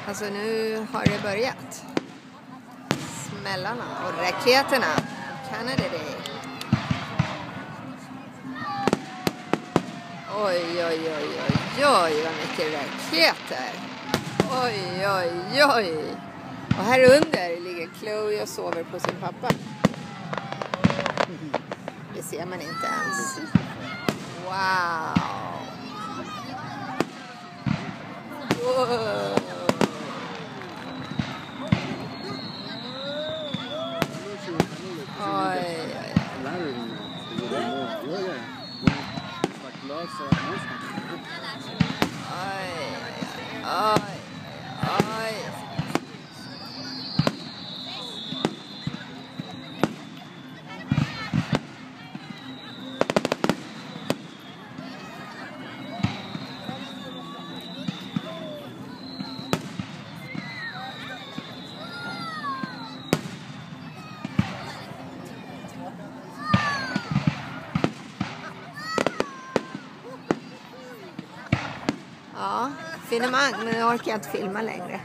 Alltså nu har det börjat. Smällarna och raketerna. Canada Day. Oj, oj, oj, oj, oj, vad mycket raketer. Oj, oj, oj. Och här under ligger Chloe och sover på sin pappa. Det ser man inte ens. Wow. Wow. Oj, oj, oj, oj. Ja, finemang, men nu orkar jag inte filma längre.